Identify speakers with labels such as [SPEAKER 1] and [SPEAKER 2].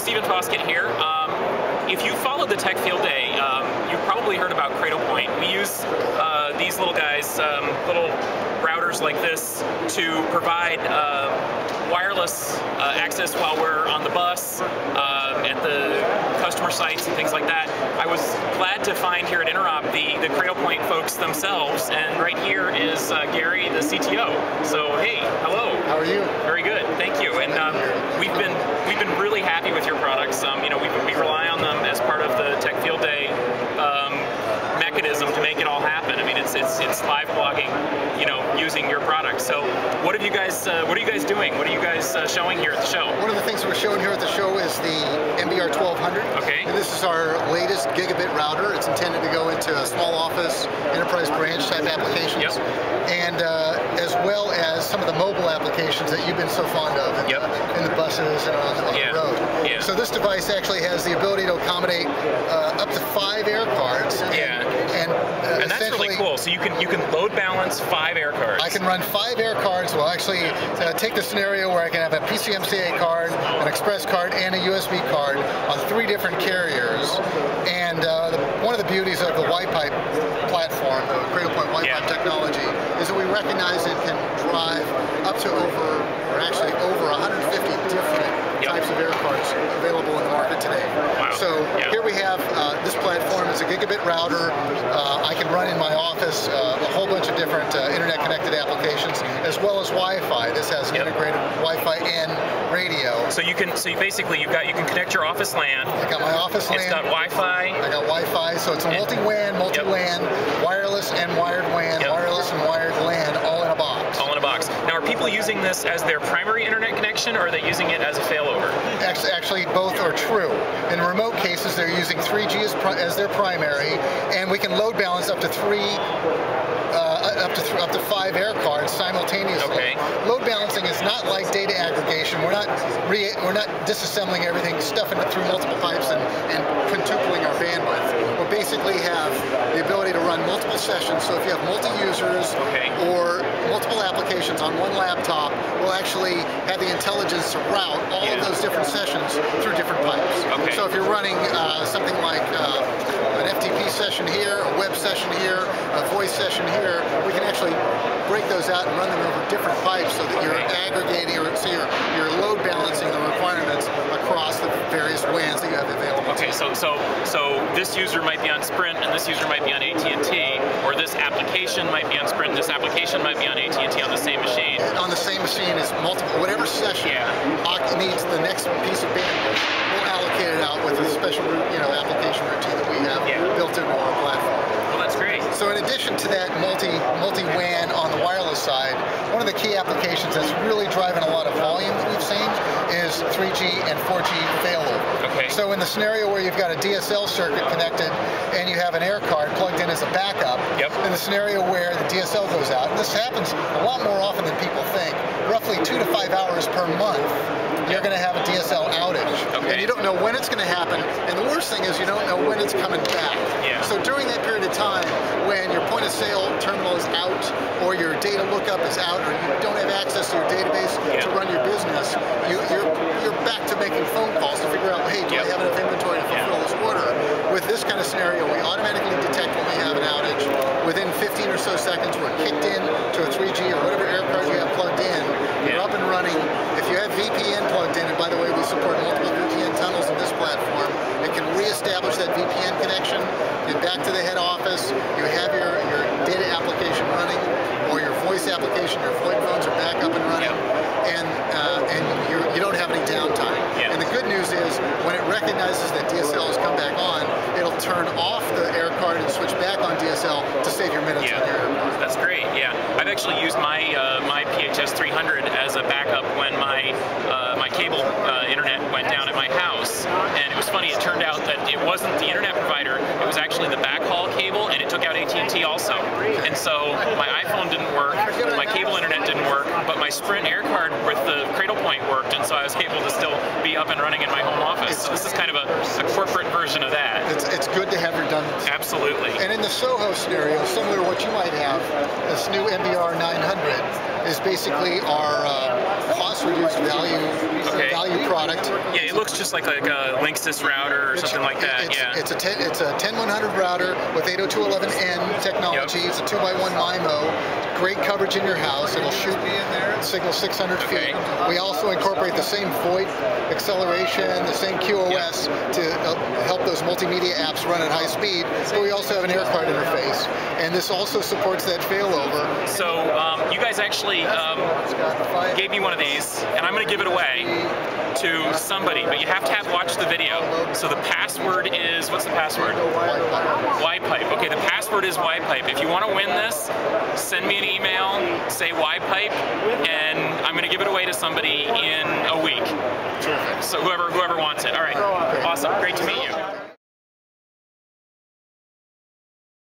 [SPEAKER 1] Stephen Foskett here. If you followed the Tech Field Day, you've probably heard about CradlePoint. We use these little guys, little routers like this, to provide wireless access while we're on the bus, at the customer sites and things like that. I was glad to find here at Interop the CradlePoint folks themselves, and right here is Gary, the CTO. So hey, hello.
[SPEAKER 2] How are you?
[SPEAKER 1] Very good, thank you. And we've been really happy with your products. You know, we rely on them as part of the Tech Field Day mechanism to make it all happen. I mean, it's live blogging, you know, using your products. So what are you guys doing? What are you guys showing here at the show?
[SPEAKER 2] One of the things we're showing here at the show is the MBR1200.
[SPEAKER 1] Okay.
[SPEAKER 2] And this is our latest Gigabit Router. It's intended to go into a small office, enterprise branch type applications.
[SPEAKER 1] Yep.
[SPEAKER 2] And as well as some of the mobile applications that you've been so fond of in the buses and on the road.
[SPEAKER 1] Yeah.
[SPEAKER 2] So this device actually has the ability to accommodate up to 5 air cards.
[SPEAKER 1] And that's really cool. So you can load balance 5 air cards.
[SPEAKER 2] I can run 5 air cards. We'll actually take the scenario where I can have a PCMCA card, an Express card, and a USB card on 3 different carriers. And one of the beauties of the Wi-Fi platform, the CradlePoint Wi-Fi technology, is that we recognize it can drive up to over 150 different types of air cards available in the market today.
[SPEAKER 1] Wow.
[SPEAKER 2] So here we have this platform is a Gigabit router. I can run in my office a whole bunch of different internet-connected applications, as well as Wi-Fi. This has an integrated Wi-Fi and radio.
[SPEAKER 1] So you can you can connect your office LAN.
[SPEAKER 2] I got my office LAN.
[SPEAKER 1] It's got Wi-Fi.
[SPEAKER 2] I got Wi-Fi, so it's a multi-WAN, multi-LAN, wireless and wired WAN, wireless and wired LAN, all in a box.
[SPEAKER 1] All in a box. Now, are people using this as their primary internet connection, or are they using it as a failover?
[SPEAKER 2] Actually, both are true. In remote cases, they're using 3G as their primary, and we can load balance up to 5 air cards simultaneously.
[SPEAKER 1] Okay.
[SPEAKER 2] Load balancing is not like data aggregation. We're not disassembling everything, stuffing it through multiple pipes and quintupling our bandwidth. We basically have the ability to run multiple sessions. So if you have multi-users or multiple applications on one laptop, we'll actually have the intelligence to route all of those different sessions through different pipes.
[SPEAKER 1] Okay.
[SPEAKER 2] So if you're running something like an FTP session here, a web session here, a voice session here, we can actually break those out and run them over different pipes so that you're aggregating, so you're load balancing the requirements across the various WANs that you have available.
[SPEAKER 1] Okay, so this user might be on Sprint and this user might be on AT&T, or this application might be on Sprint and this application might be on AT&T on the same machine.
[SPEAKER 2] On the same machine is multiple, whatever session needs the next piece of bandwidth, we'll allocate it out with a special application routine that we have built into our platform.
[SPEAKER 1] Well, that's great.
[SPEAKER 2] So in addition to that multi-WAN on the wireless side, one of the key applications that's really driving a lot of volume that we've seen is 3G and 4G failover.
[SPEAKER 1] Okay.
[SPEAKER 2] So in the scenario where you've got a DSL circuit connected and you have an air card plugged in as a backup, in the scenario where the DSL goes out, and this happens a lot more often than people think, roughly 2 to 5 hours per month, you're going to have a DSL outage. And you don't know when it's going to happen, and the worst thing is you don't know when it's coming back. So during that period of time, when your point of sale terminal is out, or your data lookup is out, or you don't have access to your database to run your business, you're back to making phone calls to figure out, hey, do I have enough inventory to fulfill this order? With this kind of scenario, we automatically detect when we have an outage. Within 15 or so seconds, we're kicked in to a 3G or whatever air card you have plugged in. You're up and running. If you have VPN plugged in, and by the way, we support multiple VPN tunnels in this platform, it can reestablish that VPN connection. Get back to the head office. You have your data application running, or your voice application. Your VoIP phones are back up and running, and you don't have any downtime. And the good news is, when it recognizes that DSL has come back on, it'll turn off the air card and switch back on DSL to save your minutes on your air card.
[SPEAKER 1] That's great. I've actually used my PHS300 as a backup when my cable internet went down at my house, and it was funny. It turned out that it wasn't the internet provider; it was actually the backhaul cable, and it took out AT&T also. And so my iPhone didn't work, my cable internet didn't work, but my Sprint air card with the CradlePoint worked, and so I was able to still be up and running in my home office. So this is kind of a corporate version of that.
[SPEAKER 2] It's good to have redundancy.
[SPEAKER 1] Absolutely.
[SPEAKER 2] And in the Soho scenario, similar to what you might have, this new MBR 900, is basically our cost-reduced value product.
[SPEAKER 1] Yeah, it looks just like a Linksys router or something like that.
[SPEAKER 2] It's a 10100 router with 802.11n technology. Yep. It's a 2x1 MIMO. Great coverage in your house. It'll shoot signal 600 feet. We also incorporate the same VoIP acceleration, the same QoS to help those multimedia apps run at high speed. But we also have an air card interface, and this also supports that failover.
[SPEAKER 1] So you guys actually gave me one of these, and I'm going to give it away to somebody, but you have to have watched the video. So the password is, what's the password? Y-pipe. Okay, the password is Y-pipe. If you want to win this, send me an email, say Y-pipe, and I'm going to give it away to somebody in a week. So whoever wants it. All right. Awesome. Great to meet you.